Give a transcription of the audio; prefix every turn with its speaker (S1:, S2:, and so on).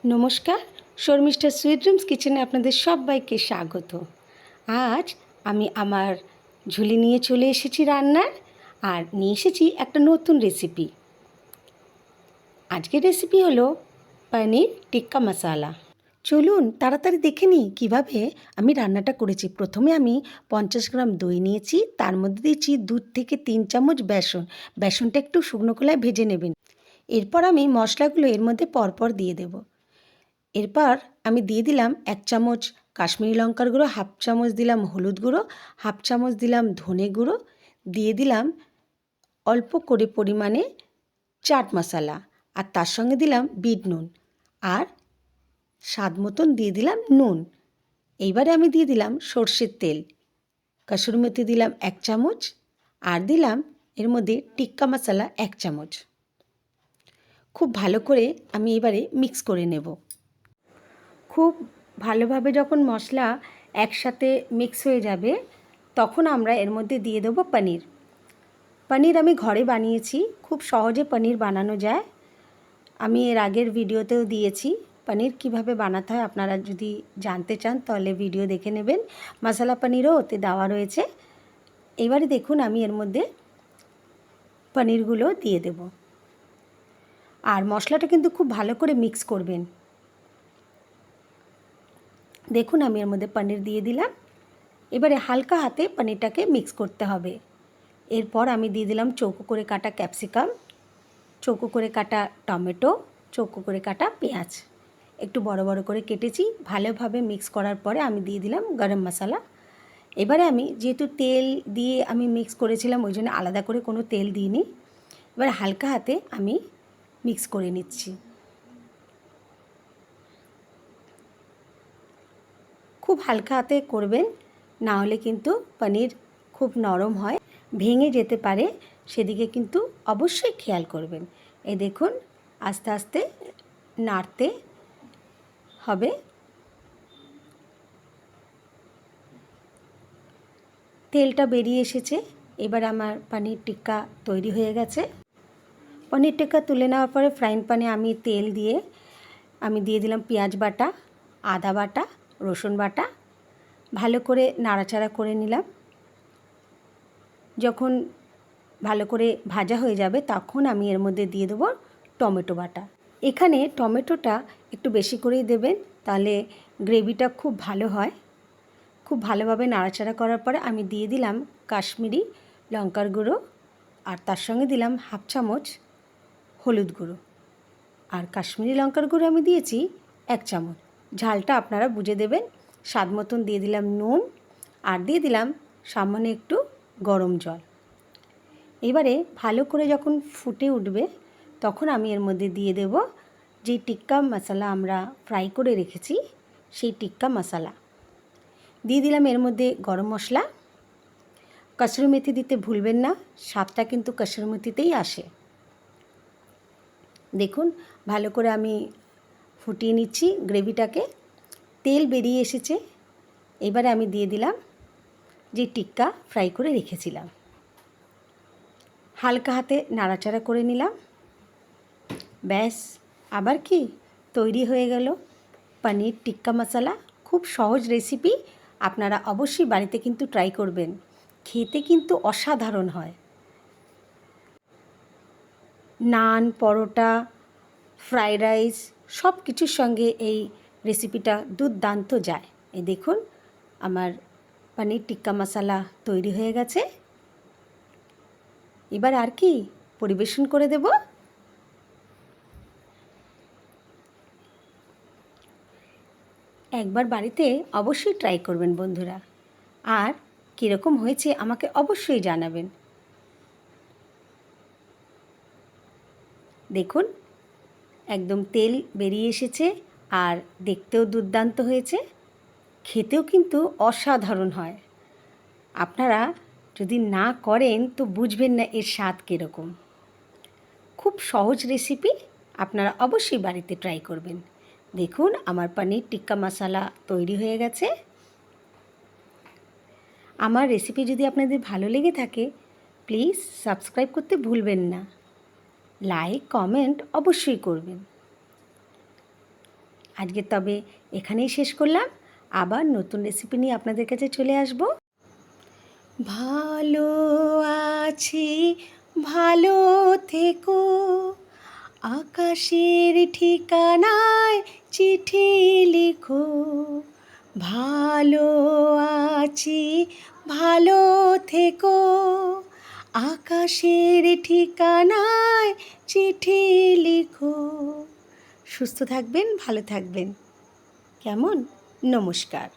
S1: নমস্কার, Sharmistha sweet dreams কিচেনে আপনাদের সবাইকে স্বাগত। আজ আমি আমার ঝুলি নিয়ে চলে এসেছি রান্নার, আর নিয়ে এসেছি একটা নতুন রেসিপি। আজকের রেসিপি হলো পনির টিক্কা মশালা। চলুন তাড়াতাড়ি দেখে নিই কীভাবে আমি রান্নাটা করেছি। প্রথমে আমি 50 গ্রাম দই নিয়েছি, তার মধ্যে দিয়েছি 2 থেকে 3 চামচ বেসন। বেসনটা একটু শুকনো খোলায় ভেজে নেবেন। এরপর আমি মশলাগুলো এর মধ্যে পরপর দিয়ে দেব। এরপর আমি দিয়ে দিলাম 1 চামচ কাশ্মীরি লঙ্কার গুঁড়ো, হাফ চামচ দিলাম হলুদ গুঁড়ো, হাফ চামচ দিলাম ধনে গুঁড়ো, দিয়ে দিলাম অল্প করে পরিমাণে চাট মশলা, আর তার সঙ্গে দিলাম বিট নুন, আর স্বাদ মতন দিয়ে দিলাম নুন। এইবারে আমি দিয়ে দিলাম সর্ষের তেল, কসুরি মেথি দিলাম 1 চামচ, আর দিলাম এর মধ্যে টিক্কা মশলা 1 চামচ। খুব ভালো করে আমি এবারে মিক্স করে নেব। খুব ভালোভাবে যখন মশলা একসাথে মিক্স হয়ে যাবে, তখন আমরা এর মধ্যে দিয়ে দেবো পনির। পনির আমি ঘরে বানিয়েছি, খুব সহজে পনির বানানো যায়। আমি এর আগের ভিডিওতেও দিয়েছি পনির কিভাবে বানাতে হয়। আপনারা যদি জানতে চান তাহলে ভিডিও দেখে নেবেন। মশলা পনিরও ওতে দেওয়া রয়েছে। এবারে দেখুন আমি এর মধ্যে পনিরগুলো দিয়ে দেব, আর মশলাটা কিন্তু খুব ভালো করে মিক্স করবেন। দেখুন আমি এর মধ্যে পনির দিয়ে দিলাম। এবারে হালকা হাতে পনিরটাকে মিক্স করতে হবে। এরপর আমি দিয়ে দিলাম চৌকো করে কাটা ক্যাপসিকাম, চৌকো করে কাটা টমেটো, চৌকো করে কাটা পেঁয়াজ একটু বড় বড় করে কেটেছি। ভালোভাবে মিক্স করার পরে আমি দিয়ে দিলাম গরম মশলা। এবারে আমি যেহেতু তেল দিয়ে আমি মিক্স করেছিলাম, ওই জন্য আলাদা করে কোনো তেল দিইনি। এবার হালকা হাতে আমি মিক্স করে নিচ্ছি। খুব হালকা হাতে করবেন, না হলে কিন্তু পনির খুব নরম হয়, ভেঙে যেতে পারে, সেদিকে কিন্তু অবশ্যই খেয়াল করবেন। এই দেখুন আস্তে আস্তে নাড়তে হবে। তেলটা বেরিয়ে এসেছে। এবার আমার পনির টিক্কা তৈরি হয়ে গেছে। পনির টিক্কা তুলে নেওয়ার পরে ফ্রাইং প্যানে আমি তেল দিয়ে আমি দিয়ে দিলাম পেঁয়াজ বাটা, আদা বাটা, রসুন বাটা। ভালো করে নাড়াচাড়া করে নিলাম। যখন ভালো করে ভাজা হয়ে যাবে তখন আমি এর মধ্যে দিয়ে দেবো টমেটো বাটা। এখানে টমেটোটা একটু বেশি করেই দেবেন, তাহলে গ্রেভিটা খুব ভালো হয়। খুব ভালোভাবে নাড়াচাড়া করার পরে আমি দিয়ে দিলাম কাশ্মীরি লঙ্কার গুঁড়ো, আর তার সঙ্গে দিলাম হাফ চামচ হলুদ গুঁড়ো, আর কাশ্মীরি লঙ্কার গুঁড়ো আমি দিয়েছি 1 চামচ। ঝালটা আপনারা বুঝে দেবেন। স্বাদ মতন দিয়ে দিলাম নুন, আর দিয়ে দিলাম সামান্য একটু গরম জল। এবারে ভালো করে যখন ফুটে উঠবে তখন আমি এর মধ্যে দিয়ে দেব যে টিক্কা মশলা আমরা ফ্রাই করে রেখেছি, সেই টিক্কা মশলা দিয়ে দিলাম। এর মধ্যে গরম মশলা, কসুরি মেথি দিতে ভুলবেন না, স্বাদটা কিন্তু কসুরি মেথিতেই আসে। দেখুন ভালো করে আমি ফুটিয়ে নিচ্ছি গ্রেভিটাকে। তেল বেরিয়ে এসেছে। এবারে আমি দিয়ে দিলাম যে টিক্কা ফ্রাই করে রেখেছিলাম। হালকা হাতে নাড়াচাড়া করে নিলাম। ব্যাস, আবার কি তৈরি হয়ে গেল পনির টিক্কা মশলা। খুব সহজ রেসিপি, আপনারা অবশ্যই বাড়িতে কিন্তু ট্রাই করবেন। খেতে কিন্তু অসাধারণ হয়। নান, পরোটা, ফ্রাইড রাইস সব কিছুর সঙ্গে এই রেসিপিটা দুর্দান্ত যায়। এই দেখুন আমার পনির টিক্কা মশলা তৈরি হয়ে গেছে। এবার আর কি পরিবেশন করে দেব। একবার বাড়িতে অবশ্যই ট্রাই করবেন বন্ধুরা, আর কীরকম হয়েছে আমাকে অবশ্যই জানাবেন। দেখুন একদম তেল বেরিয়ে এসেছে, আর দেখতেও দুর্দান্ত হয়েছে, খেতেও কিন্তু অসাধারণ হয়। আপনারা যদি না করেন তো বুঝবেন না এর স্বাদ কীরকম। খুব সহজ রেসিপি, আপনারা অবশ্যই বাড়িতে ট্রাই করবেন। দেখুন আমার পনির টিক্কা মশলা তৈরি হয়ে গেছে। আমার রেসিপি যদি আপনাদের ভালো লেগে থাকে প্লিজ সাবস্ক্রাইব করতে ভুলবেন না। লাইক কমেন্ট অবশ্যই করবেন। আজকে তবে এখানেই শেষ করলাম, আবার নতুন রেসিপি নিয়ে আপনাদের কাছে চলে আসব। ভালো আছি, ভালো থেকো, আকাশের ঠিকানায় চিঠি লিখো। ভালো আছি, ভালো থেকো, আকাশের ঠিকানায় চিঠি লিখো। সুস্থ থাকবেন, ভালো থাকবেন। কেমন? নমস্কার।